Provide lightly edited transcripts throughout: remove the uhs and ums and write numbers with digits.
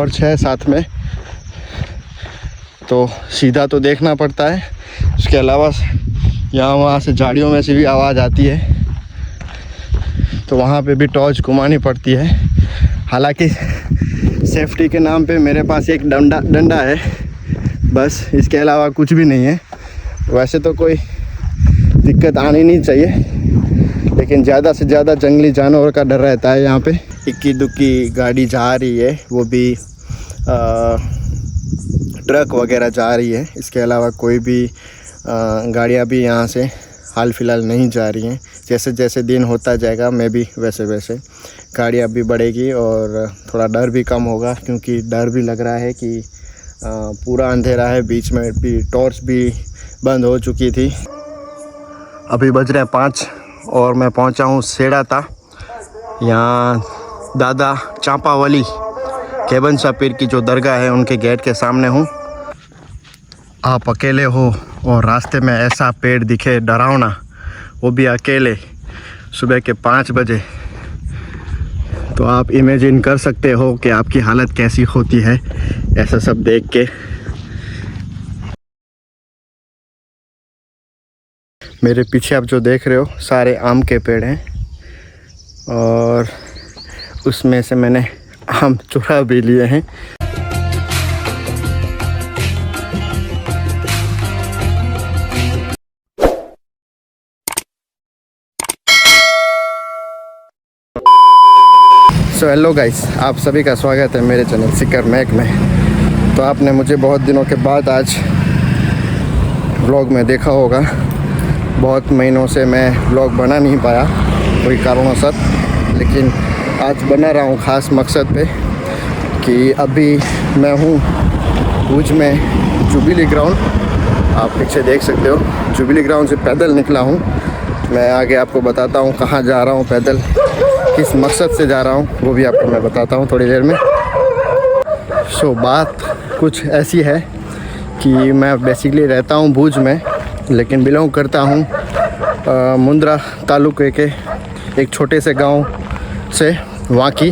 Torch है साथ में, तो सीधा तो देखना पड़ता है। उसके अलावा यहाँ वहाँ से झाड़ियों में से भी आवाज़ आती है, तो वहाँ पे भी टॉर्च घुमानी पड़ती है। हालांकि सेफ्टी के नाम पे मेरे पास एक डंडा है बस, इसके अलावा कुछ भी नहीं है। वैसे तो कोई दिक्कत आनी नहीं चाहिए, लेकिन ज़्यादा से ज़्यादा जंगली जानवर का डर रहता है यहाँ पे। इक्की दुक्की गाड़ी जा रही है, वो भी ट्रक वगैरह जा रही है। इसके अलावा कोई भी गाड़ियाँ भी यहाँ से हाल फिलहाल नहीं जा रही हैं। जैसे जैसे दिन होता जाएगा मैं भी वैसे वैसे गाड़ियाँ भी बढ़ेगी और थोड़ा डर भी कम होगा, क्योंकि डर भी लग रहा है कि पूरा अंधेरा है, बीच में भी टॉर्च भी बंद हो चुकी थी। अभी बज रहे हैं 5 और मैं पहुंचा हूं सेड़ाता। यहाँ दादा चांपावली केबन शाह पीर की जो दरगाह है उनके गेट के सामने हूं। आप अकेले हो और रास्ते में ऐसा पेड़ दिखे डरावना, वो भी अकेले सुबह के 5 बजे, तो आप इमेजिन कर सकते हो कि आपकी हालत कैसी होती है ऐसा सब देख के। मेरे पीछे आप जो देख रहे हो सारे आम के पेड़ हैं और उसमें से मैंने आम चुरा भी लिए हैं। सो हेलो गाइस, आप सभी का स्वागत है मेरे चैनल सिकर मैक में। तो आपने मुझे बहुत दिनों के बाद आज व्लॉग में देखा होगा। बहुत महीनों से मैं व्लॉग बना नहीं पाया कोई कारणवश, लेकिन आज बना रहा हूँ ख़ास मकसद पे कि अभी मैं हूँ भुज में जुबिली ग्राउंड। आप पीछे देख सकते हो, जुबिली ग्राउंड से पैदल निकला हूँ। मैं आगे आपको बताता हूँ कहाँ जा रहा हूँ पैदल, किस मकसद से जा रहा हूँ, वो भी आपको मैं बताता हूँ थोड़ी देर में। सो बात कुछ ऐसी है कि मैं बेसिकली रहता हूँ भुज में, लेकिन बिलोंग करता हूँ मुंद्रा तालुके के एक छोटे से गांव से, वाकी,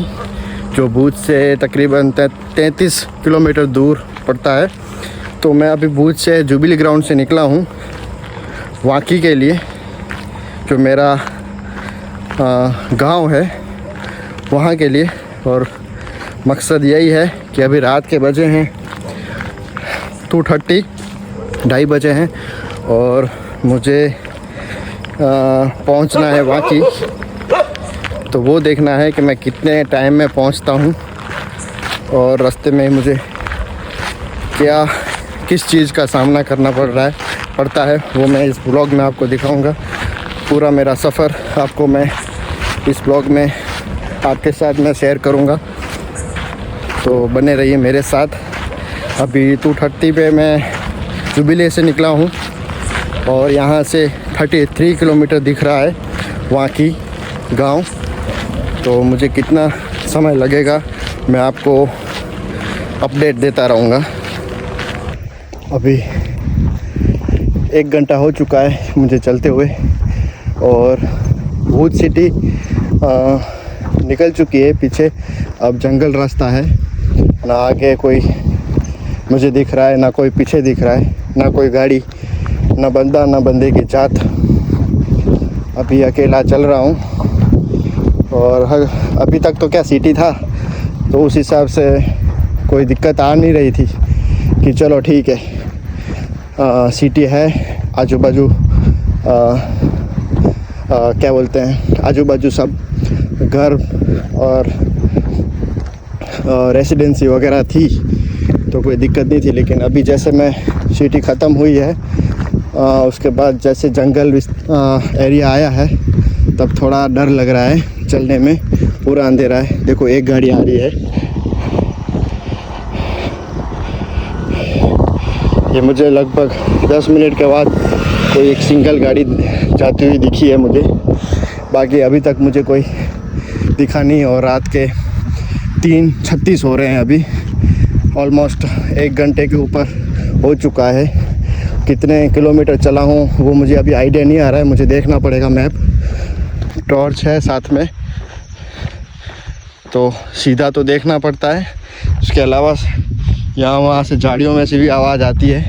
जो भुज से तकरीबन 33 किलोमीटर दूर पड़ता है। तो मैं अभी भुज से जुबिली ग्राउंड से निकला हूँ वाकी के लिए, जो मेरा गांव है वहाँ के लिए। और मकसद यही है कि अभी रात के बजे हैं 2:30, 2:30 बजे हैं और मुझे पहुंचना है वाकी। तो वो देखना है कि मैं कितने टाइम में पहुंचता हूं और रास्ते में मुझे क्या किस चीज़ का सामना करना पड़ता है, वो मैं इस ब्लॉग में आपको दिखाऊंगा। पूरा मेरा सफ़र आपको मैं इस ब्लॉग में आपके साथ मैं शेयर करूंगा, तो बने रहिए मेरे साथ। अभी 2:30 पे मैं जुबिली से निकला हूं और यहाँ से 33 किलोमीटर दिख रहा है वाकी गांव। तो मुझे कितना समय लगेगा मैं आपको अपडेट देता रहूँगा। अभी 1 घंटा हो चुका है मुझे चलते हुए और भुज सिटी निकल चुकी है पीछे। अब जंगल रास्ता है, ना आगे कोई मुझे दिख रहा है, ना कोई पीछे दिख रहा है, ना कोई गाड़ी, ना बंदा, ना बंदे की जात। अभी अकेला चल रहा हूँ और अभी तक तो क्या सिटी था, तो उस हिसाब से कोई दिक्कत आ नहीं रही थी कि चलो ठीक है सिटी है, आजू बाजू क्या बोलते हैं, आजू बाजू सब घर और रेसिडेंसी वगैरह थी, तो कोई दिक्कत नहीं थी। लेकिन अभी जैसे मैं सिटी ख़त्म हुई है उसके बाद जैसे जंगल एरिया आया है, तब थोड़ा डर लग रहा है चलने में। पूरा अंधेरा है, देखो एक गाड़ी आ रही है, ये मुझे लगभग 10 मिनट के बाद कोई एक सिंगल गाड़ी जाती हुई दिखी है मुझे। बाकी अभी तक मुझे कोई दिखा नहीं और रात के 3:36 हो रहे हैं अभी। ऑलमोस्ट 1 घंटे के ऊपर हो चुका है। कितने किलोमीटर चला हूँ वो मुझे अभी आइडिया नहीं आ रहा है, मुझे देखना पड़ेगा मैप। टॉर्च है साथ में, तो सीधा तो देखना पड़ता है, उसके अलावा यहाँ वहाँ से झाड़ियों में से भी आवाज़ आती है,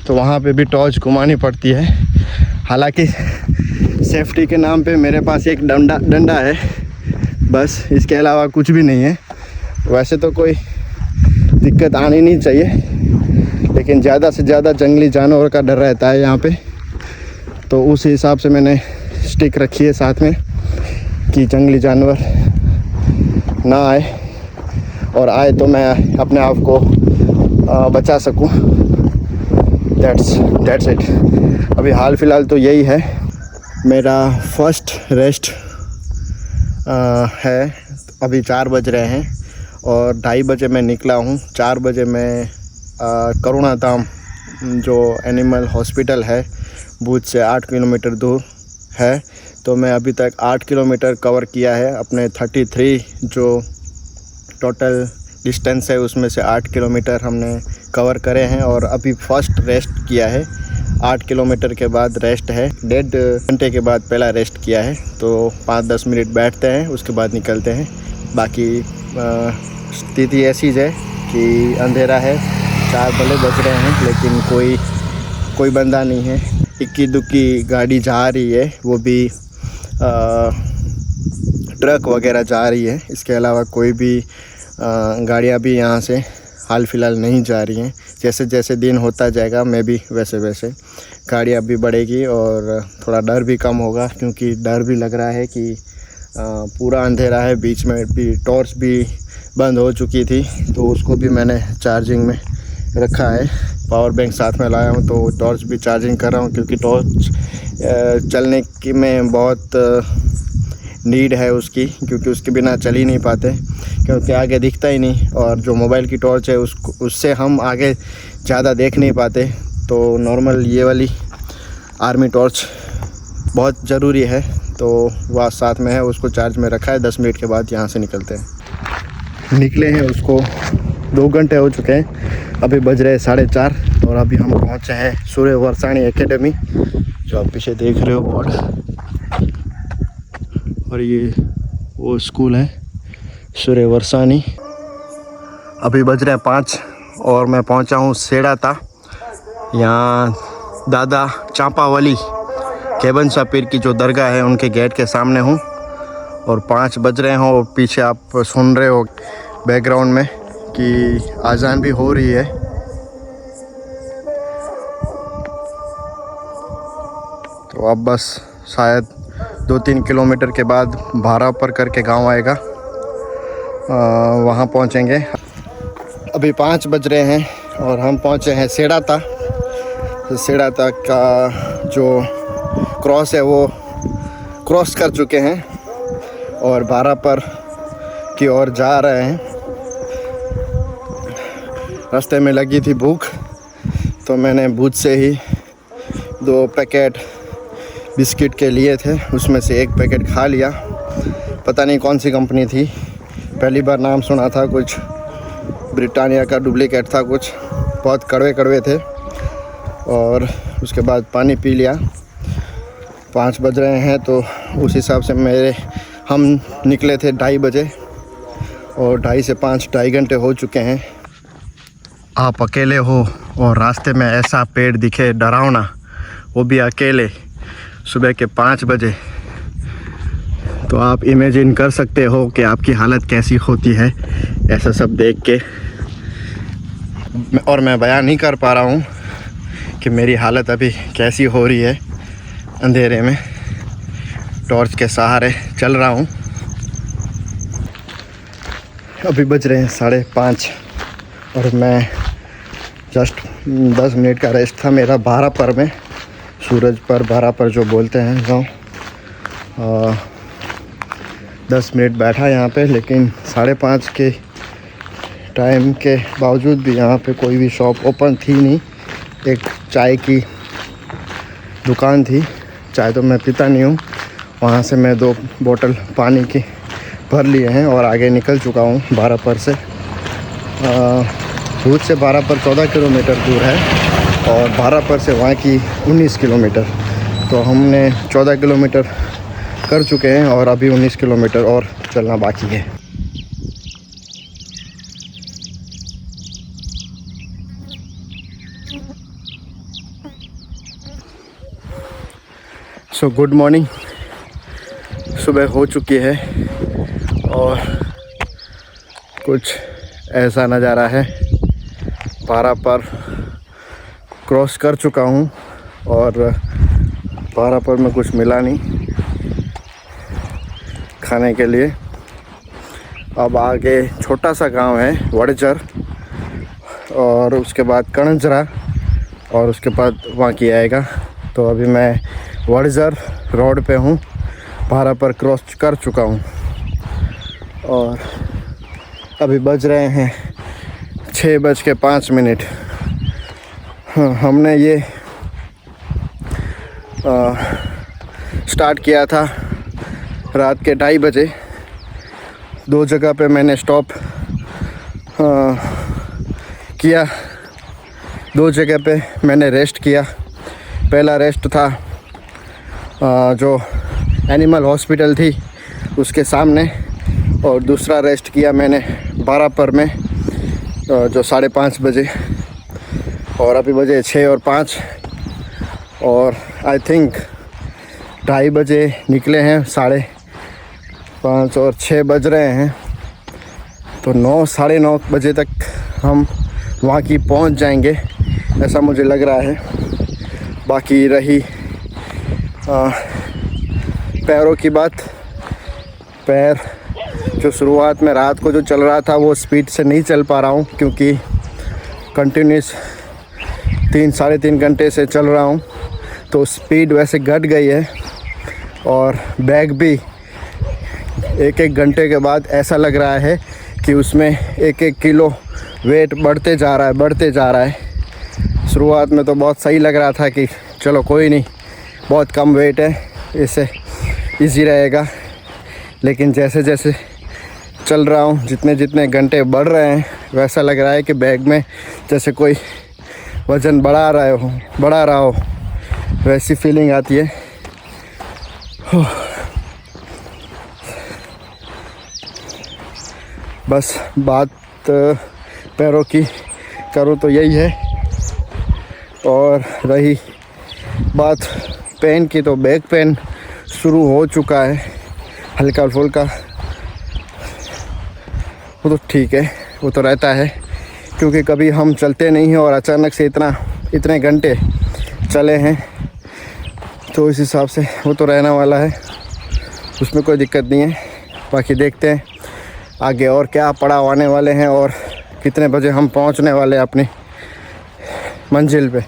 तो वहाँ पे भी टॉर्च घुमानी पड़ती है। हालांकि सेफ्टी के नाम पे मेरे पास एक डंडा है बस, इसके अलावा कुछ भी नहीं है। वैसे तो कोई दिक्कत आनी नहीं चाहिए, लेकिन ज़्यादा से ज़्यादा जंगली जानवर का डर रहता है यहाँ पे, तो उस हिसाब से मैंने स्टिक रखी है साथ में कि जंगली जानवर ना आए, और आए तो मैं अपने आप को बचा सकूं। That's it. अभी हाल फिलहाल तो यही है। मेरा फर्स्ट रेस्ट है। अभी 4 बज रहे हैं और 2:30 बजे मैं निकला हूँ। 4 बजे मैं करुणाधाम जो एनिमल हॉस्पिटल है भुज से 8 किलोमीटर दूर है, तो मैं अभी तक 8 किलोमीटर कवर किया है। अपने 33 जो टोटल डिस्टेंस है उसमें से 8 किलोमीटर हमने कवर करे हैं, और अभी फर्स्ट रेस्ट किया है। 8 किलोमीटर के बाद रेस्ट है। 1.5 घंटे के बाद पहला रेस्ट किया है, तो 5-10 मिनट बैठते हैं, उसके बाद निकलते हैं। बाकी स्थिति ऐसी है कि अंधेरा है, 4 भले बज रहे हैं, लेकिन कोई बंदा नहीं है। इक्की दुक्की गाड़ी जा रही है, वो भी ट्रक वगैरह जा रही है। इसके अलावा कोई भी गाड़ियाँ भी यहाँ से हाल फिलहाल नहीं जा रही हैं। जैसे जैसे दिन होता जाएगा मैं भी वैसे वैसे गाड़ियाँ भी बढ़ेगी और थोड़ा डर भी कम होगा, क्योंकि डर भी लग रहा है कि पूरा अंधेरा है। बीच में भी टॉर्च भी बंद हो चुकी थी, तो उसको भी मैंने चार्जिंग में रखा है। पावर बैंक साथ में लाया हूँ, तो टॉर्च भी चार्जिंग कर रहा हूँ, क्योंकि टॉर्च चलने की में बहुत नीड है उसकी, क्योंकि उसके बिना चल ही नहीं पाते, क्योंकि आगे दिखता ही नहीं। और जो मोबाइल की टॉर्च है उससे हम आगे ज़्यादा देख नहीं पाते, तो नॉर्मल ये वाली आर्मी टॉर्च बहुत ज़रूरी है, तो वह साथ में है, उसको चार्ज में रखा है। 10 मिनट के बाद यहाँ से निकलते हैं। निकले हैं, उसको 2 घंटे हो चुके हैं, अभी बज रहे 4:30, और अभी हम पहुँचे हैं सूर्य वर्षाणी एकेडमी, जो आप पीछे देख रहे हो बोर्ड, और ये वो स्कूल है सूर्य वर्षाणी। अभी बज रहे 5 और मैं पहुंचा हूँ सेड़ाता। यहाँ दादा चांपावली केबनसा पीर की जो दरगाह है उनके गेट के सामने हूँ, और 5 बज रहे हैं, और पीछे आप सुन रहे हो बैकग्राउंड में कि आज़ान भी हो रही है। तो अब बस शायद 2-3 किलोमीटर के बाद भारापर करके गांव आएगा, वहाँ पहुँचेंगे। अभी 5 बज रहे हैं और हम पहुँचे हैं सेड़ाता। तो सेड़ाता का जो क्रॉस है वो क्रॉस कर चुके हैं और भारापर की ओर जा रहे हैं। रास्ते में लगी थी भूख, तो मैंने भुज से ही 2 पैकेट बिस्किट के लिए थे, उसमें से 1 पैकेट खा लिया। पता नहीं कौन सी कंपनी थी, पहली बार नाम सुना था, कुछ ब्रिटानिया का डुप्लीकेट था, कुछ बहुत कड़वे कड़वे थे। और उसके बाद पानी पी लिया। 5 बज रहे हैं, तो उस हिसाब से हम निकले थे 2:30 बजे, और 2:30 से 5 2.5 घंटे हो चुके हैं। आप अकेले हो और रास्ते में ऐसा पेड़ दिखे डरावना, वो भी अकेले सुबह के 5 बजे, तो आप इमेजिन कर सकते हो कि आपकी हालत कैसी होती है ऐसा सब देख के। और मैं बयान नहीं कर पा रहा हूँ कि मेरी हालत अभी कैसी हो रही है। अंधेरे में टॉर्च के सहारे चल रहा हूँ। अभी बज रहे हैं 5:30 और मैं जस्ट 10 मिनट का रेस्ट था मेरा भारापर में, सूरज पर भारापर जो बोलते हैं गाँव। 10 मिनट बैठा यहाँ पे, लेकिन 5:30 के टाइम के बावजूद भी यहाँ पे कोई भी शॉप ओपन थी नहीं। एक चाय की दुकान थी, चाय तो मैं पीता नहीं हूँ, वहाँ से मैं 2 बोतल पानी की भर लिए हैं और आगे निकल चुका हूँ भारापर से। भुज से भारापर 14 किलोमीटर दूर है और भारापर से वहाँ की 19 किलोमीटर। तो हमने 14 किलोमीटर कर चुके हैं और अभी 19 किलोमीटर और चलना बाकी है। So good morning. सुबह हो चुकी है और कुछ ऐसा नज़ारा है। पारा पर क्रॉस कर चुका हूँ और पारा पर में कुछ मिला नहीं खाने के लिए। अब आगे छोटा सा गांव है वड़जर और उसके बाद कणजरा और उसके बाद वहाँ की आएगा। तो अभी मैं वड़जर रोड पे हूँ, पारा पर क्रॉस कर चुका हूँ और अभी बज रहे हैं 6:05। हाँ, हमने ये स्टार्ट किया था रात के 2:30 बजे। 2 जगह पे मैंने स्टॉप किया, 2 जगह पे मैंने रेस्ट किया। पहला रेस्ट था जो एनिमल हॉस्पिटल थी उसके सामने और दूसरा रेस्ट किया मैंने बारापर में जो 5:30 बजे। और अभी बजे 6 और 5 और आई थिंक 2:30 बजे निकले हैं, 5:30 और 6 बज रहे हैं। तो 9 साढ़े 9 बजे तक हम वहाँ की पहुँच जाएंगे ऐसा मुझे लग रहा है। बाकी रही पैरों की बात, पैर जो शुरुआत में रात को जो चल रहा था वो स्पीड से नहीं चल पा रहा हूँ क्योंकि कंटिन्यूस 3 साढ़े 3 घंटे से चल रहा हूँ तो स्पीड वैसे घट गई है। और बैग भी 1-1 घंटे के बाद ऐसा लग रहा है कि उसमें 1-1 किलो वेट बढ़ते जा रहा है। शुरुआत में तो बहुत सही लग रहा था कि चलो कोई नहीं, बहुत कम वेट है, इससे इजी रहेगा। लेकिन जैसे जैसे चल रहा हूँ, जितने घंटे बढ़ रहे हैं वैसा लग रहा है कि बैग में जैसे कोई वज़न बढ़ा रहा हो वैसी फीलिंग आती है। बस बात पैरों की करूँ तो यही है। और रही बात पेन की तो बैक पेन शुरू हो चुका है हल्का फुल्का। वो तो ठीक है, वो तो रहता है क्योंकि कभी हम चलते नहीं हैं और अचानक से इतने घंटे चले हैं तो इस हिसाब से वो तो रहने वाला है, उसमें कोई दिक्कत नहीं है। बाकी देखते हैं आगे और क्या पड़ाव आने वाले हैं और कितने बजे हम पहुंचने वाले हैं अपनी मंजिल पे।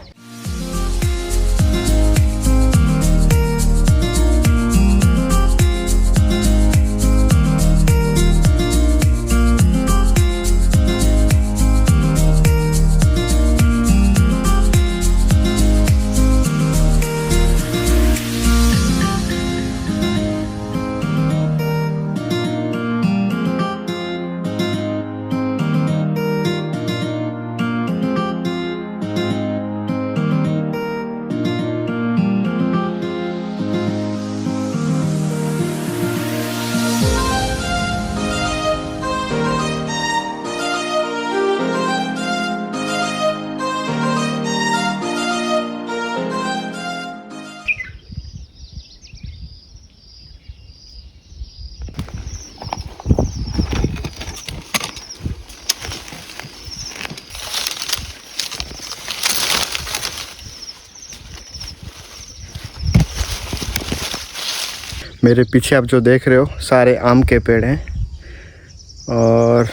मेरे पीछे आप जो देख रहे हो सारे आम के पेड़ हैं और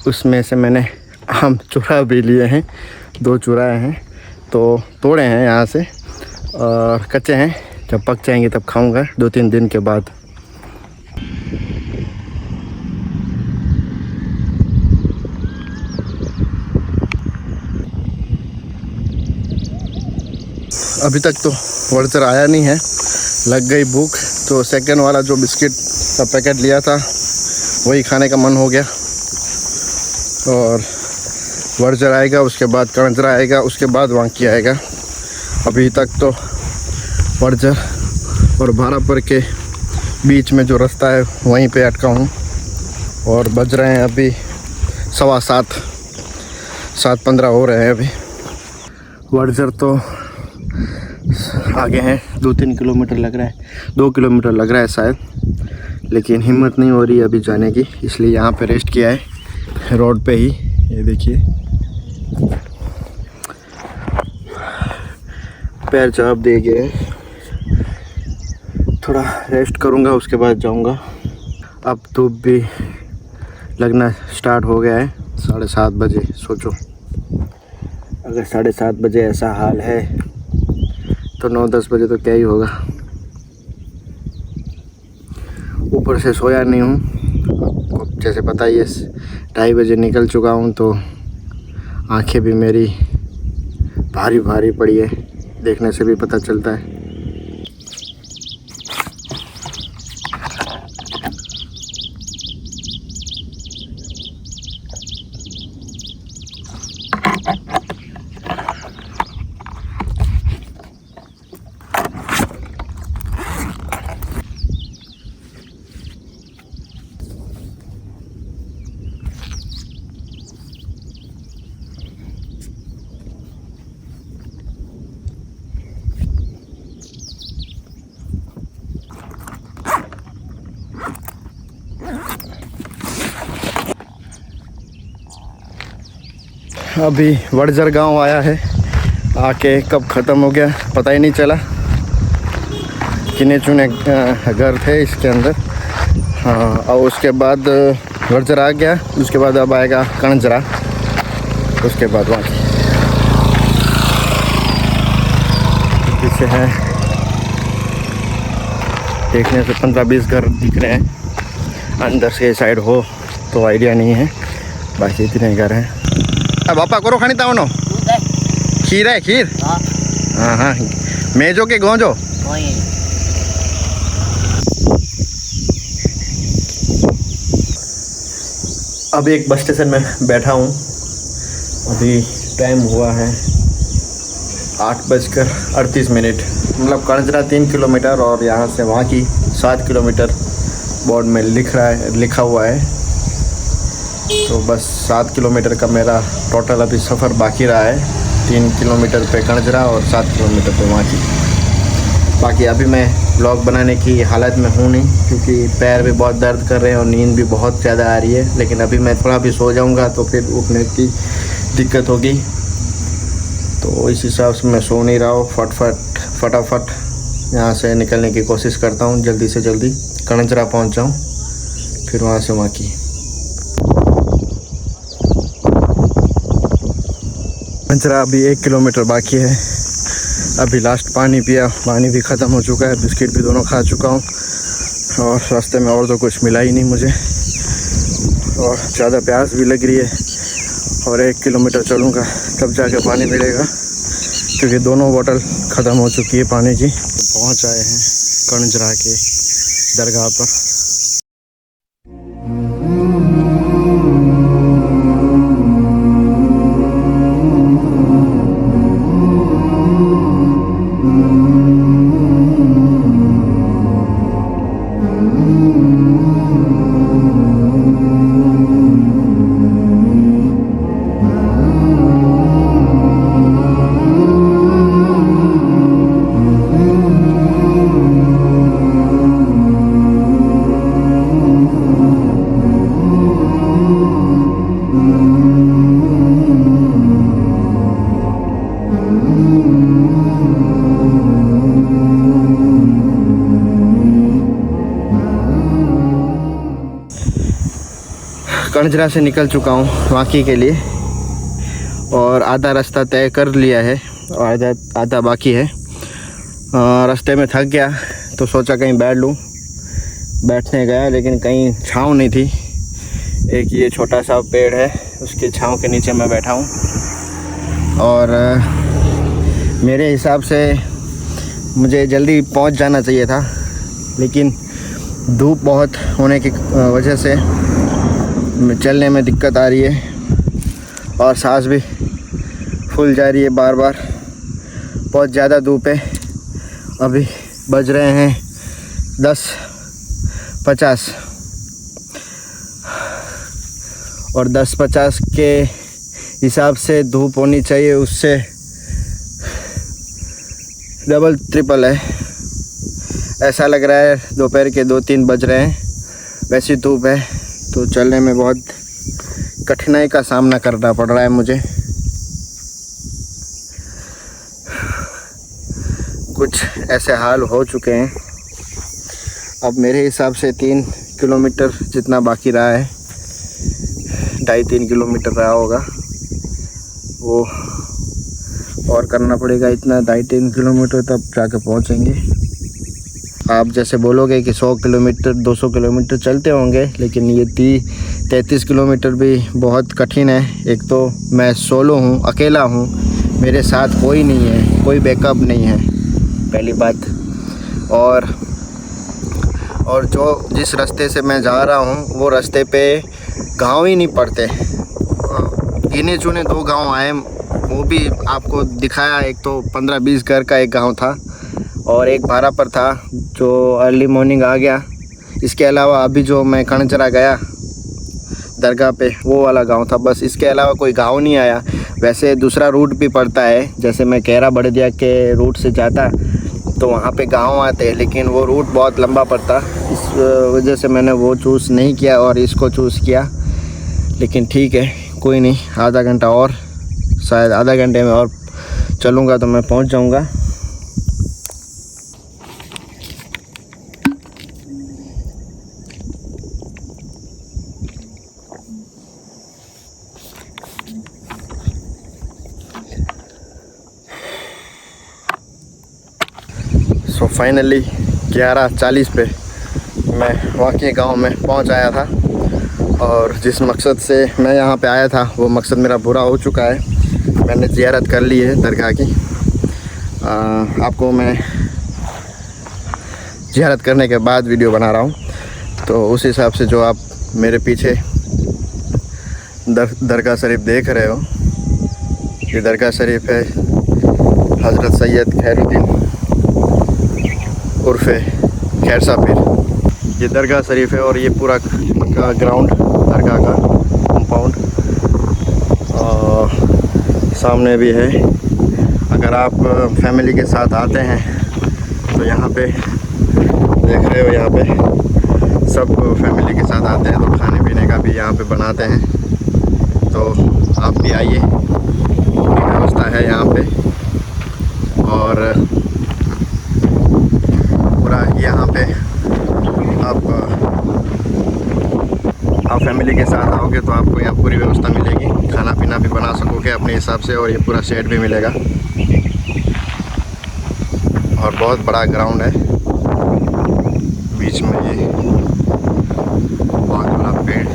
उसमें से मैंने आम चुरा भी लिए हैं, 2 चुराए हैं तो तोड़े हैं यहाँ से और कच्चे हैं। जब पक जाएंगे तब खाऊंगा 2-3 दिन के बाद। अभी तक तो वड़जर आया नहीं है, लग गई भूख तो सेकंड वाला जो बिस्किट का पैकेट लिया था वही खाने का मन हो गया। और वड़जर आएगा, उसके बाद कणजरा आएगा, उसके बाद वांकी आएगा। अभी तक तो वड़जर और बारापर के बीच में जो रास्ता है वहीं पे अटका हूँ और बज रहे हैं अभी 7:15 हो रहे हैं अभी। वर्जर तो आगे हैं, 2-3 किलोमीटर लग रहा है, 2 किलोमीटर लग रहा है शायद, लेकिन हिम्मत नहीं हो रही अभी जाने की, इसलिए यहाँ पे रेस्ट किया है रोड पे ही। ये देखिए पैर चाप दे गए, थोड़ा रेस्ट करूँगा उसके बाद जाऊँगा। अब धूप भी लगना स्टार्ट हो गया है, 7:30 बजे। सोचो अगर 7:30 बजे ऐसा हाल है तो 9-10 बजे तो क्या ही होगा। ऊपर से सोया नहीं हूँ, जैसे पता ही है 2:30 बजे निकल चुका हूँ, तो आंखें भी मेरी भारी भारी पड़ी है, देखने से भी पता चलता है। अभी वर्जर गांव आया है, आके कब ख़त्म हो गया पता ही नहीं चला। किने चुने घर थे इसके अंदर। हाँ, और उसके बाद वर्जर आ गया, उसके बाद अब आएगा कणजरा, उसके बाद वहाँ पीछे है, देखने से 15-20 घर दिख रहे हैं। अंदर से साइड हो तो आइडिया नहीं है, बाकी इतने घर हैं। अब बापा करो खानी तावनो खीर है, खीर। हाँ हाँ, मेजो के गोंजो। अभी एक बस स्टेशन में बैठा हूँ, अभी टाइम हुआ है 8:38। मतलब कणजरा 3 किलोमीटर और यहाँ से वहाँ की 7 किलोमीटर बोर्ड में लिखा हुआ है। तो बस 7 किलोमीटर का मेरा टोटल अभी सफ़र बाकी रहा है। 3 किलोमीटर पे कणजरा और 7 किलोमीटर पे वहाँ की। बाकी अभी मैं ब्लॉग बनाने की हालत में हूँ नहीं, क्योंकि पैर भी बहुत दर्द कर रहे हैं और नींद भी बहुत ज़्यादा आ रही है। लेकिन अभी मैं थोड़ा भी सो जाऊँगा तो फिर उठने की दिक्कत होगी, तो इस हिसाब से मैं सो नहीं रहा हूँ। फटाफट यहाँ से निकलने की कोशिश करता हूँ, जल्दी से जल्दी कणजरा पहुँच जाऊँ, फिर वहाँ से वहाँ की। कणजरा अभी 1 किलोमीटर बाकी है। अभी लास्ट पानी पिया, पानी भी ख़त्म हो चुका है, बिस्किट भी दोनों खा चुका हूँ, और रास्ते में और तो कुछ मिला ही नहीं मुझे, और ज़्यादा प्यास भी लग रही है। और 1 किलोमीटर चलूँगा तब जाके पानी मिलेगा, क्योंकि दोनों बोतल ख़त्म हो चुकी है पानी की। पहुँच आए हैं कणजरा के दरगाह पर। कणजरा से निकल चुका हूँ वाकी के लिए, और आधा रास्ता तय कर लिया है और आधा बाकी है। रास्ते में थक गया तो सोचा कहीं बैठ लूँ, बैठने गया लेकिन कहीं छाँव नहीं थी। एक ये छोटा सा पेड़ है, उसकी छाँव के नीचे मैं बैठा हूँ, और मेरे हिसाब से मुझे जल्दी पहुँच जाना चाहिए था, लेकिन धूप बहुत होने की वजह से चलने में दिक्कत आ रही है और सांस भी फूल जा रही है बार बार। बहुत ज़्यादा धूप है। अभी बज रहे हैं 10:50 और 10:50 के हिसाब से धूप होनी चाहिए उससे डबल ट्रिपल है। ऐसा लग रहा है दोपहर के 2-3 बज रहे हैं। वैसी धूप है तो चलने में बहुत कठिनाई का सामना करना पड़ रहा है मुझे। कुछ ऐसे हाल हो चुके हैं। अब मेरे हिसाब से 3 किलोमीटर जितना बाकी रहा है, 2.5-3 किलोमीटर रहा होगा, वो और करना पड़ेगा। इतना 2.5-3 किलोमीटर तब जाके पहुंचेंगे। आप जैसे बोलोगे कि 100 किलोमीटर 200 किलोमीटर चलते होंगे, लेकिन ये 33 किलोमीटर भी बहुत कठिन है। एक तो मैं सोलो हूँ, अकेला हूँ, मेरे साथ कोई नहीं है, कोई बैकअप नहीं है, पहली बात। और जो जिस रास्ते से मैं जा रहा हूँ वो रास्ते पे गांव ही नहीं पड़ते। गिने चुने 2 गांव आए, वो भी आपको दिखाया। एक तो 15-20 घर का एक गांव था और एक भारा पर था जो अर्ली मॉर्निंग आ गया। इसके अलावा अभी जो मैं कणचरा गया दरगाह पे, वो वाला गांव था। बस इसके अलावा कोई गांव नहीं आया। वैसे दूसरा रूट भी पड़ता है, जैसे मैं कैरा बड़दिया के रूट से जाता तो वहाँ पे गांव आते हैं, लेकिन वो रूट बहुत लंबा पड़ता। इस वजह से मैंने वो चूज़ नहीं किया और इसको चूज़ किया। लेकिन ठीक है, कोई नहीं, आधा घंटा और, शायद आधा घंटे में और चलूँगा तो मैं पहुँच जाऊँगा। सो फाइनली 11:40 पे मैं वाकई गांव में पहुंच आया था और जिस मकसद से मैं यहां पे आया था वो मकसद मेरा पूरा हो चुका है। मैंने ज़ियारत कर ली है दरगाह की। आपको मैं ज़ियारत करने के बाद वीडियो बना रहा हूं, तो उस हिसाब से जो आप मेरे पीछे दरगाह शरीफ देख रहे हो, ये दरगाह शरीफ है हज़रत सैयद खैरुद्दीन उर्फ़े खैरसा पीर। ये दरगाह शरीफ है और ये पूरा ग्राउंड दरगाह का कंपाउंड सामने भी है। अगर आप फैमिली के साथ आते हैं तो यहाँ पे देख रहे हो, यहाँ पे सब फैमिली के साथ आते हैं तो खाने पीने का भी यहाँ पे बनाते हैं। तो आप भी आइए, व्यवस्था है यहाँ पे। और यहाँ पे आप फैमिली के साथ आओगे तो आपको यहाँ पूरी व्यवस्था मिलेगी, खाना पीना भी बना सकोगे अपने हिसाब से, और ये पूरा शेड भी मिलेगा। और बहुत बड़ा ग्राउंड है, बीच में ये बहुत बड़ा पेड़।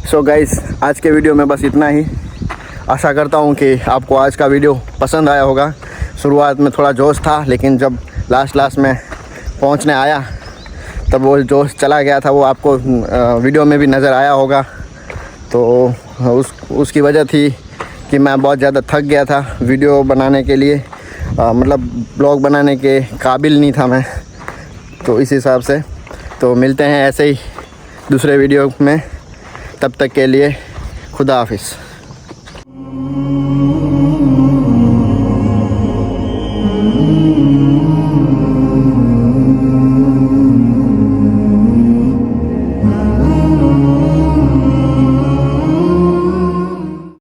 सो गाइस, आज के वीडियो में बस इतना ही। आशा करता हूँ कि आपको आज का वीडियो पसंद आया होगा। शुरुआत में थोड़ा जोश था, लेकिन जब लास्ट में पहुँचने आया तब वो जोश चला गया था। वो आपको वीडियो में भी नज़र आया होगा। तो उसकी वजह थी कि मैं बहुत ज़्यादा थक गया था वीडियो बनाने के लिए, मतलब ब्लॉग बनाने के काबिल नहीं था मैं। तो इस हिसाब से तो मिलते हैं ऐसे ही दूसरे वीडियो में। तब तक के लिए खुदा हाफिज़।